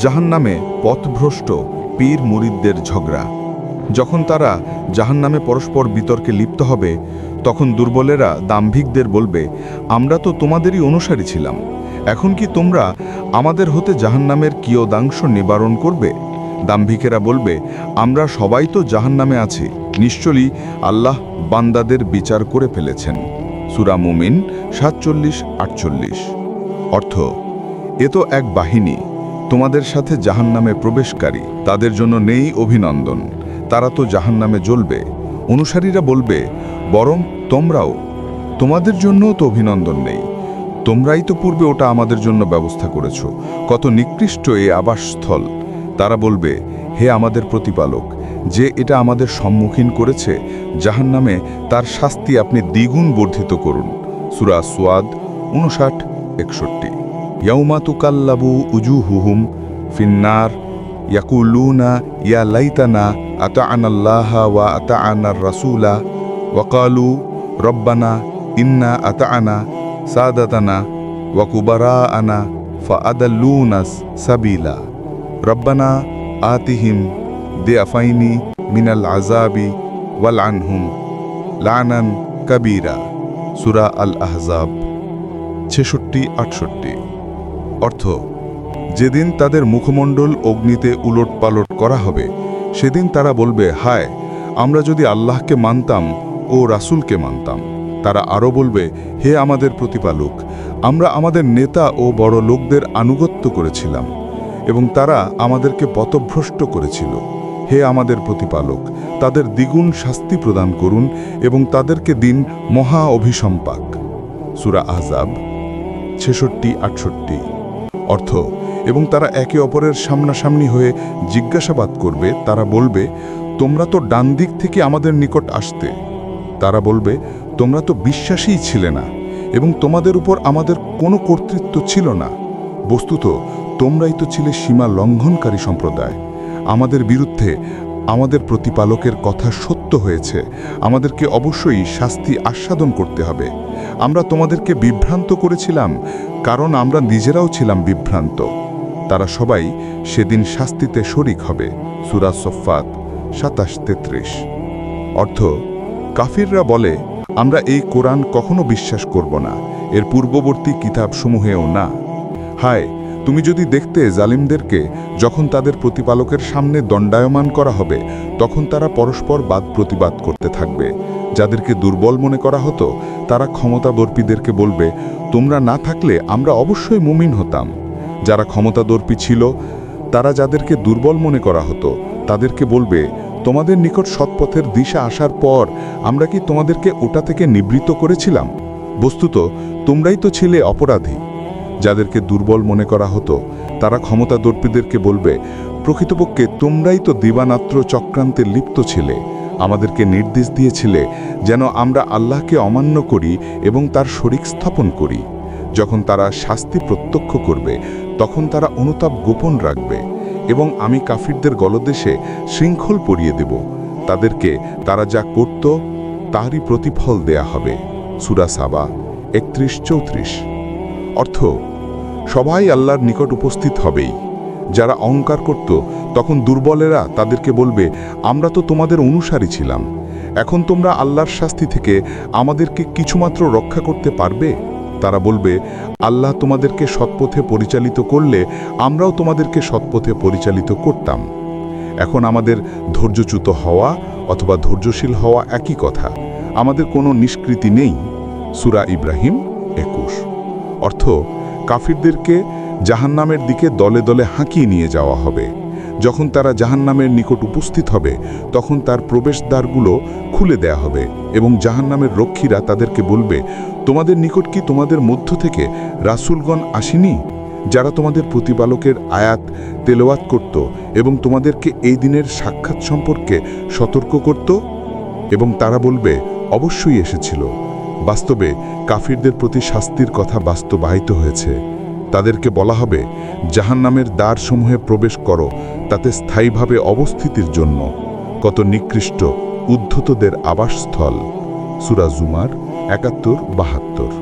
জাহান্নামে পথভ্রষ্ট পীর মুরিদদের ঝগড়া। যখন তারা জাহান্নামে পরস্পর বিতর্কে লিপ্ত হবে, তখন দুর্বলেরা দাম্ভিকদের বলবে, আমরা তো তোমাদেরই অনুসারী ছিলাম, এখন কি তোমরা আমাদের হতে জাহান্নামের কিয়দাংশ নিবারণ করবে? দাম্ভিকেরা বলবে, আমরা সবাই তো জাহান্নামে আছি, নিশ্চয়ই আল্লাহ বান্দাদের বিচার করে ফেলেছেন। সূরা মুমিন 47-48। অর্থ, এ তো এক বাহিনী, তোমাদের সাথে জাহান্নামে প্রবেশকারী, তাদের জন্য নেই অভিনন্দন, তারা তো জাহান্নামে জ্বলবে। অনুসারীরা বলবে, বরং তোমরাও, তোমাদের জন্যও তো অভিনন্দন নেই, তোমরাই তো পূর্বে ওটা আমাদের জন্য ব্যবস্থা করেছ, কত নিকৃষ্ট এই আবাসস্থল। তারা বলবে, হে আমাদের প্রতিপালক, যে এটা আমাদের সম্মুখীন করেছে জাহান্নামে, তার শাস্তি আপনি দ্বিগুণ বর্ধিত করুন। সূরা সুয়াদ 59-61। ইয়াউমা তুকাল্লাবু উজুহুহুম ফিন্নার ইয়াকুলুনা ইয়া লাইতানা আতা'নাল্লাহা ওয়া আতা'নার রাসূলা ওয়া ক্বালু রব্বানা ইন্না আতা'না সাদাতানা ওয়া কুবারাআনা ফাআদাল্লুনাস সাবিলা রব্বানা আতিহিম দিআফাইনি মিনাল আযাবি ওয়াল আনহুম লানান কাবীরা। সূরা আল আহজাব 66-68। অর্থ, যেদিন তাদের মুখমণ্ডল অগ্নিতে উলটপালট করা হবে, সেদিন তারা বলবে, হায়, আমরা যদি আল্লাহকে মানতাম ও রাসূলকে মানতাম। তারা আরও বলবে, হে আমাদের প্রতিপালক, আমরা আমাদের নেতা ও বড় লোকদের আনুগত্য করেছিলাম এবং তারা আমাদেরকে পথভ্রষ্ট করেছিল। হে আমাদের প্রতিপালক, তাদের দ্বিগুণ শাস্তি প্রদান করুন এবং তাদেরকে দিন মহা অভিসম্পাক। সূরা আহজাব 66-68। অর্থ, এবং তারা একে অপরের সামনাসামনি হয়ে জিজ্ঞাসাবাদ করবে। তারা বলবে, তোমরা তো ডান দিক থেকে আমাদের নিকট আসতে। তারা বলবে, তোমরা তো বিশ্বাসীই ছিলে না এবং তোমাদের উপর আমাদের কোনো কর্তৃত্ব ছিল না। বস্তুত তোমরাই তো ছিলে সীমা লঙ্ঘনকারী সম্প্রদায়। আমাদের বিরুদ্ধে আমাদের প্রতিপালকের কথা সত্য হয়েছে, আমাদেরকে অবশ্যই শাস্তি আস্বাদন করতে হবে। আমরা তোমাদেরকে বিভ্রান্ত করেছিলাম, কারণ আমরা নিজেরাও ছিলাম বিভ্রান্ত। তারা সবাই সেদিন শাস্তিতে শরিক হবে। সূরা সফফাত 27-33। অর্থ, কাফিররা বলে, আমরা এই কোরআন কখনো বিশ্বাস করব না, এর পূর্ববর্তী কিতাবসমূহেও না। হায়, তুমি যদি দেখতে জালিমদেরকে যখন তাদের প্রতিপালকের সামনে দণ্ডায়মান করা হবে, তখন তারা পরস্পর বাদ প্রতিবাদ করতে থাকবে। যাদেরকে দুর্বল মনে করা হতো, তারা ক্ষমতাদর্পীদেরকে বলবে, তোমরা না থাকলে আমরা অবশ্যই মুমিন হতাম। যারা ক্ষমতাদর্পী ছিল, তারা যাদেরকে দুর্বল মনে করা হতো, তাদেরকে বলবে, তোমাদের নিকট সৎপথের দিশা আসার পর আমরা কি তোমাদেরকে ওটা থেকে নিবৃত্ত করেছিলাম? বস্তুত তোমরাই তো ছিলে অপরাধী। যাদেরকে দুর্বল মনে করা হতো, তারা ক্ষমতাদর্পীদেরকে বলবে, প্রকৃতপক্ষে তোমরাই তো দিবানাত্র চক্রান্তে লিপ্ত ছিলে, আমাদেরকে নির্দেশ দিয়েছিলে যেন আমরা আল্লাহকে অমান্য করি এবং তার শরিক স্থাপন করি। যখন তারা শাস্তি প্রত্যক্ষ করবে, তখন তারা অনুতাপ গোপন রাখবে এবং আমি কাফিরদের গলদেশে শৃঙ্খল পরিয়ে দেব। তাদেরকে তারা যা করত তারই প্রতিফল দেয়া হবে। সূরা সাবা 31-34। অর্থ, সবাই আল্লাহর নিকট উপস্থিত হবেই। যারা অহংকার করত, তখন দুর্বলেরা তাদেরকে বলবে, আমরা তো তোমাদের অনুসারী ছিলাম, এখন তোমরা আল্লাহর শাস্তি থেকে আমাদেরকে কিছুমাত্র রক্ষা করতে পারবে? তারা বলবে, আল্লাহ তোমাদেরকে সৎপথে পরিচালিত করলে আমরাও তোমাদেরকে সৎপথে পরিচালিত করতাম। এখন আমাদের ধৈর্যচ্যুত হওয়া অথবা ধৈর্যশীল হওয়া একই কথা, আমাদের কোনো নিষ্কৃতি নেই। সূরা ইব্রাহিম 21। অর্থ, কাফিরদেরকে জাহান্নামের দিকে দলে দলে হাঁকিয়ে নিয়ে যাওয়া হবে। যখন তারা জাহান্নামের নিকট উপস্থিত হবে, তখন তার প্রবেশদ্বারগুলো খুলে দেয়া হবে এবং জাহান্নামের রক্ষীরা তাদেরকে বলবে, তোমাদের নিকট কি তোমাদের মধ্য থেকে রাসূলগণ আসেনি, যারা তোমাদের প্রতিপালকের আয়াত তেলাওয়াত করত এবং তোমাদেরকে এই দিনের সাক্ষাৎ সম্পর্কে সতর্ক করত? এবং তারা বলবে, অবশ্যই এসেছিল। বাস্তবে কাফিরদের প্রতি শাস্তির কথা বাস্তবায়িত হয়েছে। তাদেরকে বলা হবে, জাহান্নামের দ্বারসমূহে প্রবেশ করো, তাতে স্থায়ীভাবে অবস্থিতির জন্য। কত নিকৃষ্ট উদ্ধতদের আবাসস্থল। সূরা জুমার 71-72।